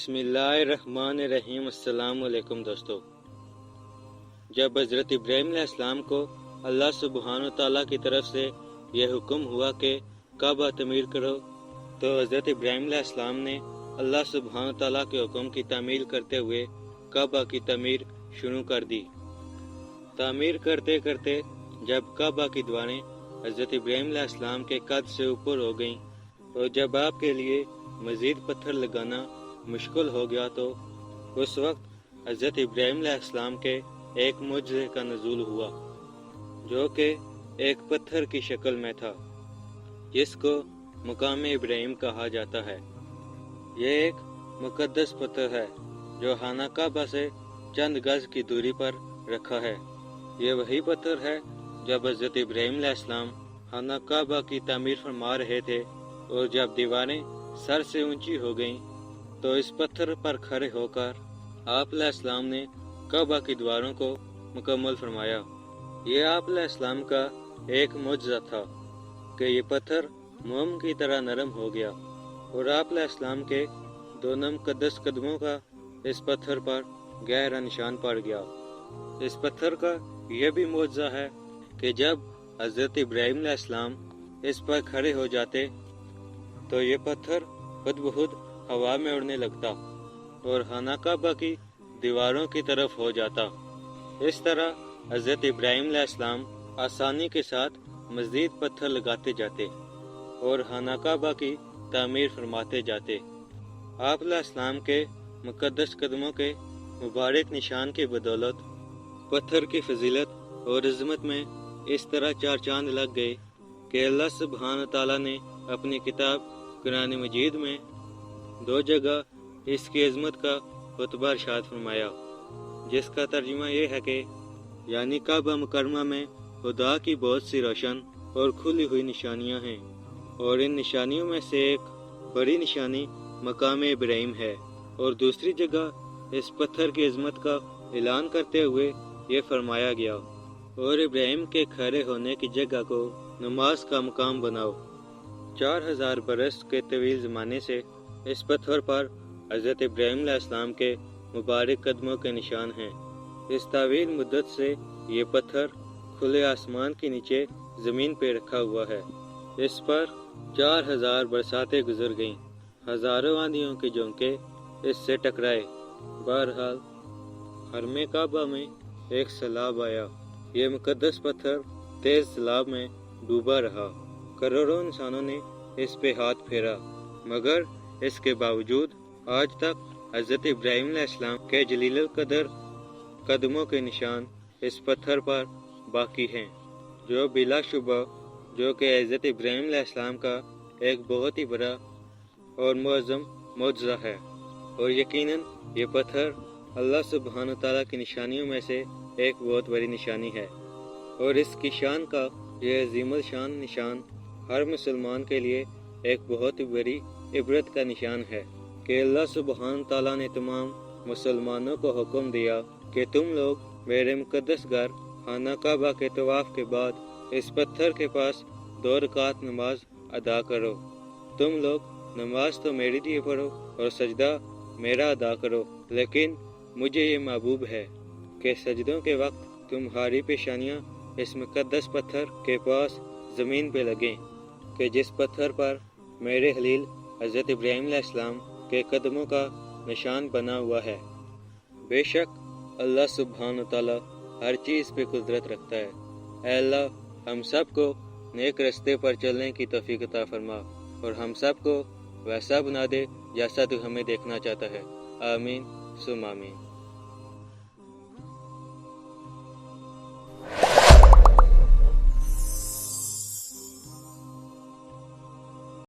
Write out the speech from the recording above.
बिस्मिल्लाहिर्रहमानिर्रहीम। अस्सलाम वालेकुम दोस्तों। जब हज़रत इब्राहीम अलैहिस्सलाम को अल्लाह सुब्हान तआला की तरफ से यह हुक्म हुआ कि काबा तमीर करो, तो हज़रत इब्राहीम अलैहिस्सलाम ने अल्लाह सुब्हान तआला के हुक्म की तामील करते हुए काबा की तमीर शुरू कर दी। तामीर करते करते जब काबा की दीवारें हज़रत इब्राहीम अलैहिस्सलाम के कद से ऊपर हो गईं और जब आपके लिए मज़ीद पत्थर लगाना मुश्किल हो गया, तो उस वक्त हज़रत इब्राहीम अलैहिस्सलाम के एक मुजज़े का नुज़ूल हुआ, जो कि एक पत्थर की शक्ल में था, जिसको मुकाम इब्राहीम कहा जाता है। यह एक मुक़द्दस पत्थर है जो खाना काबा से चंद गज की दूरी पर रखा है। ये वही पत्थर है जब हज़रत इब्राहीम अलैहिस्सलाम खाना काबा की तामीर फरमा रहे थे और जब दीवारें सर से ऊंची हो गईं, तो इस पत्थर पर खड़े होकर आप अलैहिस्सलाम ने काबा की दीवारों को मुकम्मल फरमाया। ये आप अलैहिस्सलाम का एक मुजज़ा था कि ये पत्थर मोम की तरह नरम हो गया और आप अलैहिस्सलाम के दोनों मुक़द्दस कदमों का इस पत्थर पर गहरा निशान पड़ गया। इस पत्थर का यह भी मुजज़ा है कि जब हज़रत इब्राहीम अलैहिस्सलाम इस पर खड़े हो जाते, तो ये पत्थर खुद ब खुद हवा में उड़ने लगता और खाना काबा की दीवारों की तरफ हो जाता। इस तरह हज़रत इब्राहीम अलैहिस्सलाम आसानी के साथ मज़ीद पत्थर लगाते जाते और खाना काबा की तामीर फरमाते जाते। आप अलैहिस्सलाम के मुक़द्दस कदमों के मुबारक निशान की बदौलत पत्थर की फजीलत और इज़्ज़त में इस तरह चार चांद लग गए कि अल्लाह सुब्हान तआला ने अपनी किताब कुरान मजीद में दो जगह इसकी अज़मत का खुतबा इरशाद फरमाया, जिसका तर्जुमा ये है कि यानी काबा मुकरमा में खुदा की बहुत सी रोशन और खुली हुई निशानियां हैं, और इन निशानियों में से एक बड़ी निशानी मकाम इब्राहीम है। और दूसरी जगह इस पत्थर की अज़मत का ऐलान करते हुए ये फरमाया गया, और इब्राहीम के खड़े होने की जगह को नमाज का मकाम बनाओ। 4000 बरस के तवील ज़माने से इस पत्थर पर हज़रत इब्राहीम अलैहिस्सलाम के मुबारक कदमों के निशान हैं। इस तावील मुद्दत से ये पत्थर खुले आसमान के नीचे ज़मीन पे रखा हुआ है। इस पर 4000 बरसातें गुजर गईं, हज़ारों आंधियों के झोंके इससे टकराए। बहरहाल हरमे काबा में एक सैलाब आया। ये मुक़द्दस पत्थर तेज़ सैलाब में डूबा रहा। करोड़ों इंसानों ने इस पे हाथ फेरा, मगर इसके बावजूद आज तक हज़रत इब्राहीम अलैहिस्सलाम के जलील कदर कदमों के निशान इस पत्थर पर बाकी हैं, जो बिलाशुबा जो कि हज़रत इब्राहीम अलैहिस्सलाम का एक बहुत ही बड़ा और मुअज़्ज़म मुअज़्ज़ा है। और यकीनन ये पत्थर अल्लाह सुब्हान तआला की निशानियों में से एक बहुत बड़ी निशानी है, और इसकी शान का यह अज़ीमुल शान निशान हर मुसलमान के लिए एक बहुत ही बड़ी इबरत का निशान है कि अल्लाह सुब्हान तआला ने तमाम मुसलमानों को हुक्म दिया कि तुम लोग मेरे मुक़द्दस घर खाना काबा के तवाफ़ के बाद इस पत्थर के पास 2 रकात नमाज अदा करो। तुम लोग नमाज तो मेरे लिए पढ़ो और सजदा मेरा अदा करो, लेकिन मुझे ये महबूब है कि सजदों के वक्त तुम्हारी पेशानियाँ इस मुक़द्दस पत्थर के पास ज़मीन पे लगें कि जिस पत्थर पर मेरे खलील हज़रत इब्राहीम अलैहिस्सलाम के कदमों का निशान बना हुआ है। बेशक अल्लाह सुब्हान तआला हर चीज़ पे कुदरत रखता है। ऐ अल्लाह, हम सब को नेक रास्ते पर चलने की तौफीक अता फरमा और हम सब को वैसा बना दे जैसा तू हमें देखना चाहता है। आमीन सुम आमीन।